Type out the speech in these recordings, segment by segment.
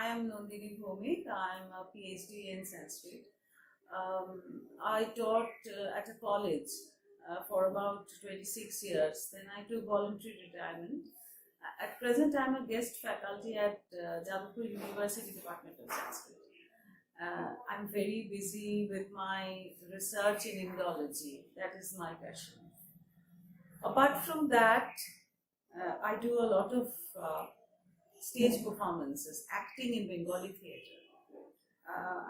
I am Nandini Bhowmik. I am a PhD in Sanskrit. I taught at a college for about 26 years. Then I took voluntary retirement. At present, I am a guest faculty at Jabalpur University Department of Sanskrit. I'm very busy with my research in Indology. That is my passion. Apart from that, I do a lot of stage performances, acting in Bengali theatre.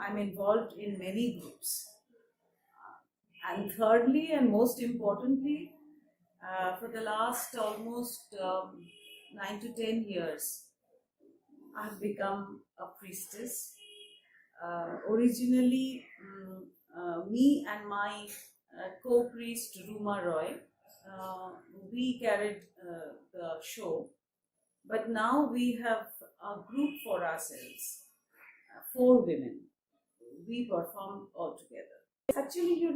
I'm involved in many groups. And thirdly, and most importantly, for the last almost 9 to 10 years, I've become a priestess. Originally, me and my co-priest Ruma Roy, we carried the show, but now we have a group for ourselves, 4 women. We perform all together. Actually,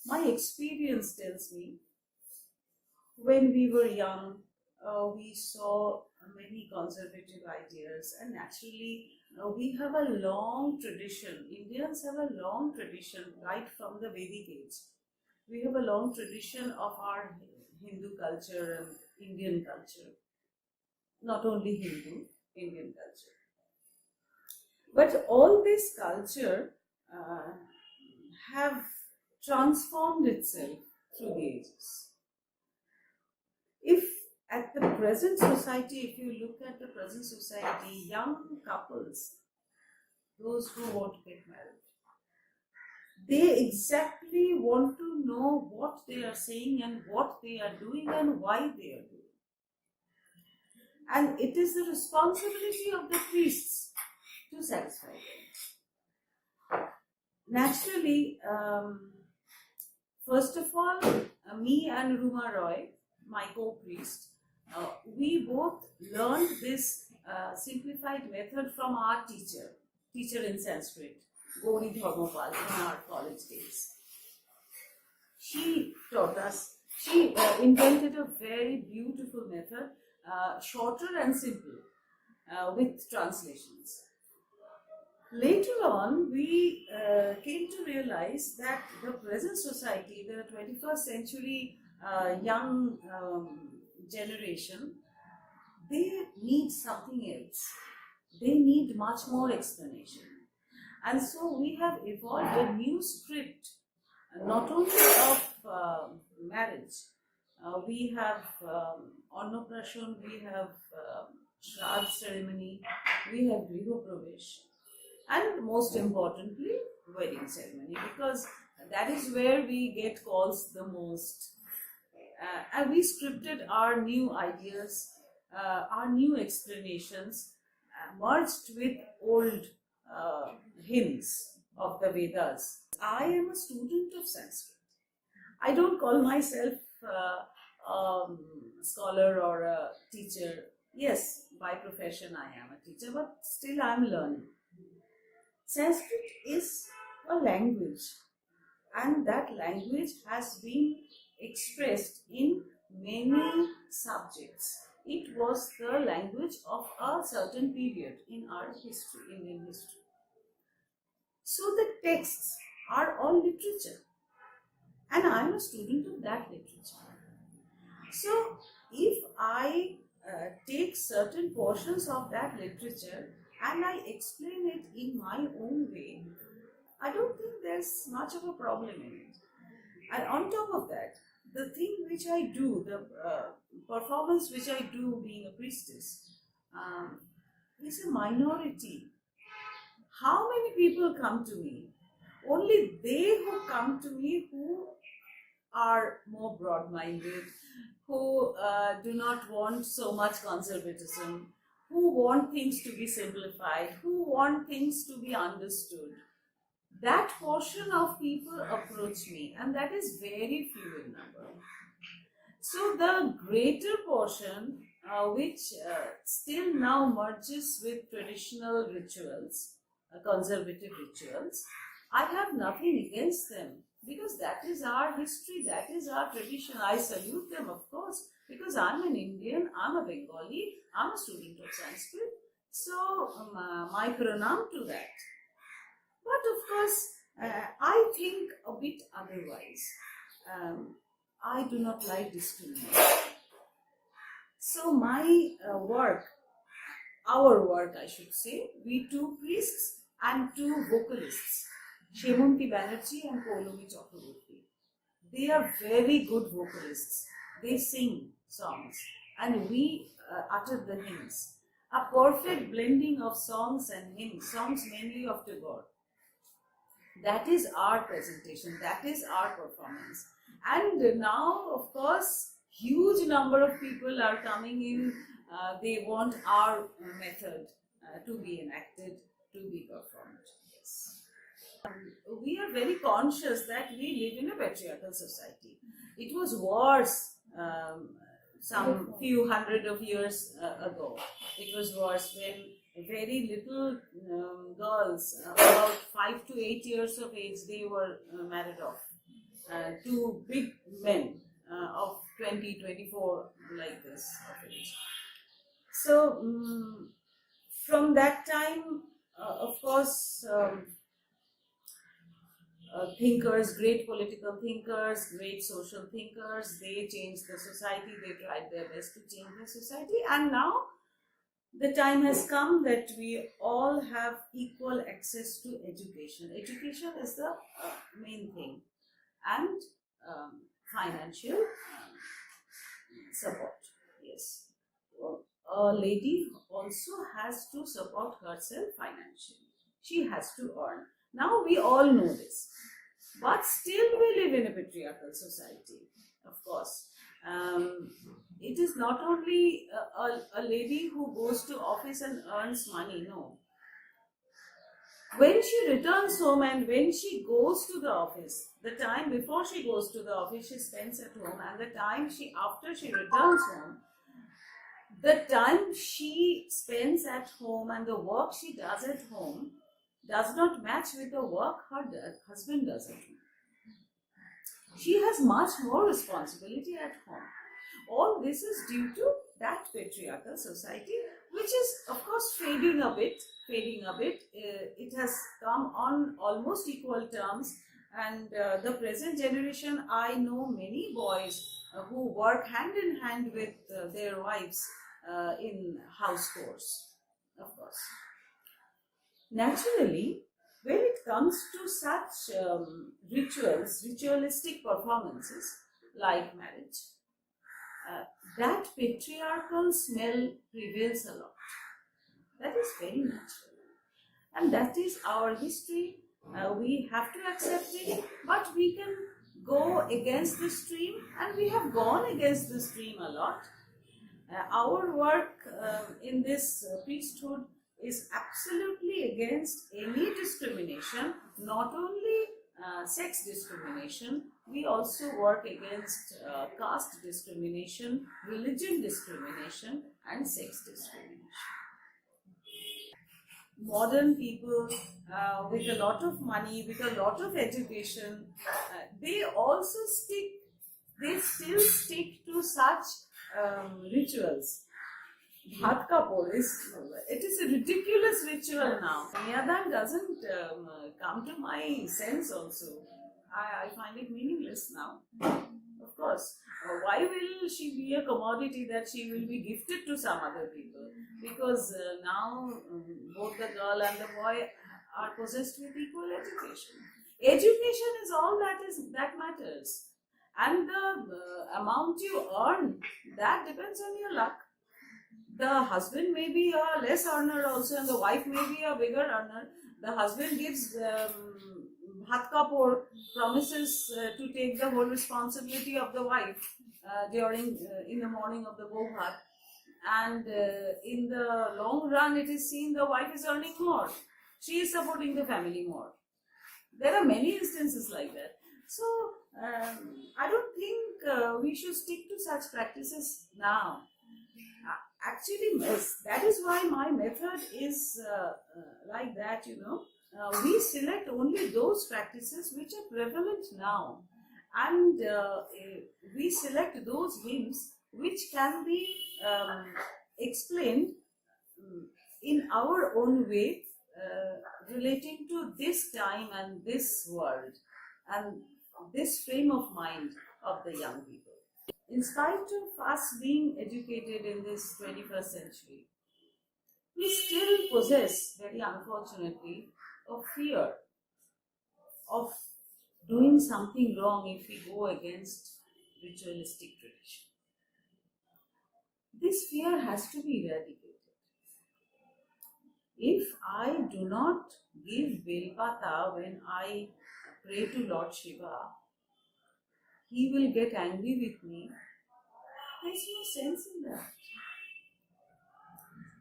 my experience tells me when we were young, we saw many conservative ideas, and naturally, we have a long tradition. Indians have a long tradition right from the Vedic age. We have a long tradition of our Hindu culture and Indian culture. Not only Hindu, Indian culture. But all this culture have transformed itself through the ages. If at the present society, if you look at the present society, young couples, those who want to get married, they exactly want to know what they are saying and what they are doing and why they are doing. And it is the responsibility of the priests to satisfy them. Naturally, first of all, me and Ruma Roy, my co-priest, we both learned this simplified method from our teacher in Sanskrit, Gauri Dharmapal, in our college days. She taught us, she invented a very beautiful method, shorter and simple, with translations. Later on, we came to realize that the present society, the 21st century young generation, they need something else. They need much more explanation. And so we have evolved a new script, not only of marriage. We have Annaprashan, we have Shraddh ceremony, we have Griha Pravesh, and most importantly, wedding ceremony, because that is where we get calls the most. And we scripted our new ideas, our new explanations, merged with old hymns of the Vedas. I am a student of Sanskrit. I don't call myself a scholar or a teacher. Yes, by profession I am a teacher, but still I am learning. Sanskrit is a language, and that language has been expressed in many subjects. It was the language of a certain period in our history, Indian history. So the texts are all literature, and I am a student of that literature. So if I take certain portions of that literature and I explain it in my own way, I don't think there's much of a problem in it. And on top of that, the thing which I do, the performance which I do being a priestess, is a minority. How many people come to me? Only they who come to me who are more broad-minded, who do not want so much conservatism, who want things to be simplified, who want things to be understood. That portion of people approach me, and that is very few in number. So the greater portion, which still now merges with traditional rituals, conservative rituals, I have nothing against them, because that is our history, that is our tradition. I salute them, of course, because I'm an Indian, I'm a Bengali, I'm a student of Sanskrit. So, my pranam to that. But of course, I think a bit otherwise. I do not like discrimination. So my our work, I should say, we two priests and two vocalists, Shemunti Banerjee and Poulomi Chakraborty. They are very good vocalists. They sing songs and we utter the hymns. A perfect blending of songs and hymns, songs mainly of Tagore. That is our presentation, that is our performance. And now, of course, huge number of people are coming in. They want our method to be enacted, to be performed. Yes. We are very conscious that we live in a patriarchal society. It was worse some few hundred of years ago. It was worse when very little girls, about 5 to 8 years of age, they were married off to big men of 20, 24, like this of age. So, from that time, of course, thinkers, great political thinkers, great social thinkers, they changed the society, they tried their best to change the society, and now the time has come that we all have equal access to education. Education is the main thing, and financial support. Yes, a lady also has to support herself financially. She has to earn. Now we all know this, but still we live in a patriarchal society, of course. It is not only a lady who goes to office and earns money, no. When she returns home and when she goes to the office, the time before she goes to the office she spends at home, and the time after she returns home, the time she spends at home and the work she does at home does not match with the work her husband does at home. She has much more responsibility at home. All this is due to that patriarchal society, which is of course fading a bit. It has come on almost equal terms, and the present generation, I know many boys who work hand in hand with their wives in house chores, of course. Naturally, when it comes to such ritualistic performances like marriage, that patriarchal smell prevails a lot. That is very natural. And that is our history. We have to accept it, but we can go against the stream, and we have gone against the stream a lot. Our work in this priesthood is absolutely against any discrimination, not only sex discrimination, we also work against caste discrimination, religion discrimination, and sex discrimination. Modern people with a lot of money, with a lot of education, they still stick to such rituals. Bhat kapor it is a ridiculous ritual now. Kanyadan doesn't come to my sense also. I find it meaningless now. Of course, why will she be a commodity that she will be gifted to some other people? Because now both the girl and the boy are possessed with equal education. Education is all that matters, and the amount you earn, that depends on your luck. The husband may be a less earner also, and the wife may be a bigger earner. The husband gives bhat kapor, promises to take the whole responsibility of the wife in the morning of the bhat, and in the long run it is seen the wife is earning more. She is supporting the family more. There are many instances like that. So I don't think we should stick to such practices now. Actually, that is why my method is like that, we select only those practices which are prevalent now, and we select those hymns which can be explained in our own way, relating to this time and this world and this frame of mind of the young people. In spite of us being educated in this 21st century, we still possess, very unfortunately, a fear of doing something wrong if we go against ritualistic tradition. This fear has to be eradicated. If I do not give Belpata when I pray to Lord Shiva, he will get angry with me. There's no sense in that.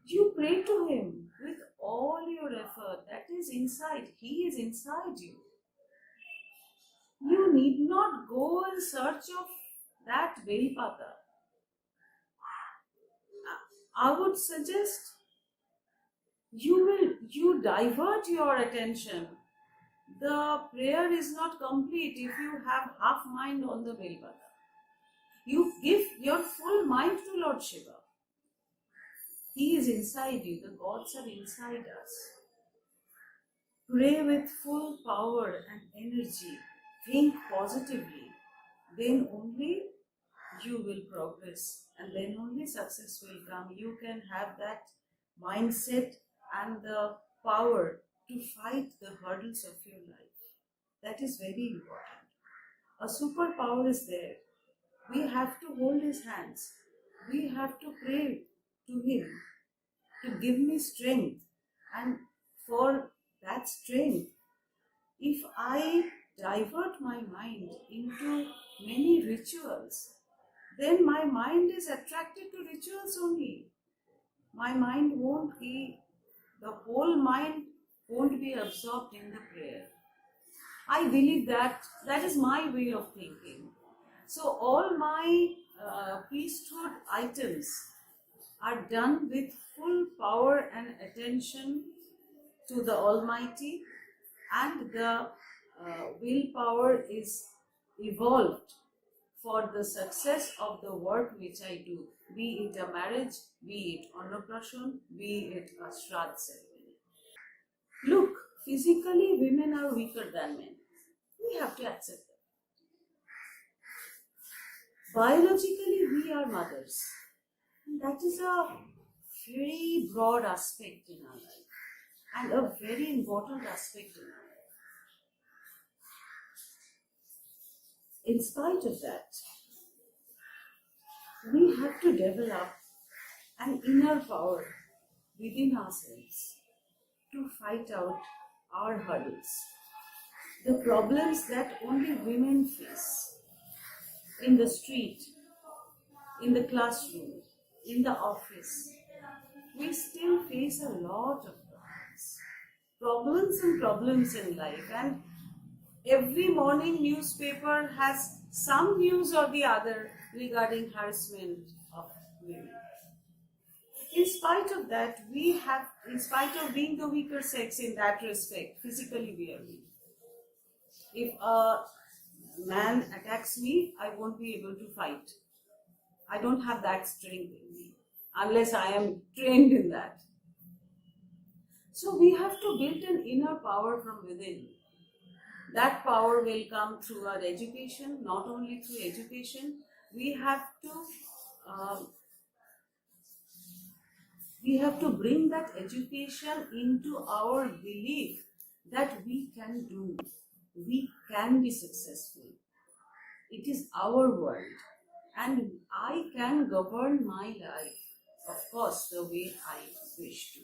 You pray to him with all your effort. That is inside. He is inside you. You need not go in search of that Belpata. I would suggest you divert your attention. The prayer is not complete if you have half mind on the Belpata. You give your full mind to Lord Shiva. He is inside you. The gods are inside us. Pray with full power and energy. Think positively. Then only you will progress, and then only success will come. You can have that mindset and the power to fight the hurdles of your life. That is very important. A superpower is there. We have to hold his hands. We have to pray to him to give me strength. And for that strength, if I divert my mind into many rituals, then my mind is attracted to rituals only. My mind won't be, the whole mind won't be absorbed in the prayer. I believe that is my way of thinking. So all my priesthood items are done with full power and attention to the Almighty, and the willpower is evolved for the success of the work which I do, be it a marriage, be it Annaprashan, be it a Shraddh ceremony. Look, physically women are weaker than men. We have to accept that. Biologically we are mothers. And that is a very broad aspect in our life and a very important aspect in our life. In spite of that, we have to develop an inner power within ourselves to fight out our hurdles, the problems that only women face in the street, in the classroom, in the office. We still face a lot of problems in life, and every morning newspaper has some news or the other regarding harassment of women. In spite of that, in spite of being the weaker sex in that respect, physically we are weak. If a man attacks me, I won't be able to fight. I don't have that strength in me, unless I am trained in that. So we have to build an inner power from within. That power will come through our education, not only through education. We have to bring that education into our belief that we can do, we can be successful. It is our world, and I can govern my life, of course, the way I wish to.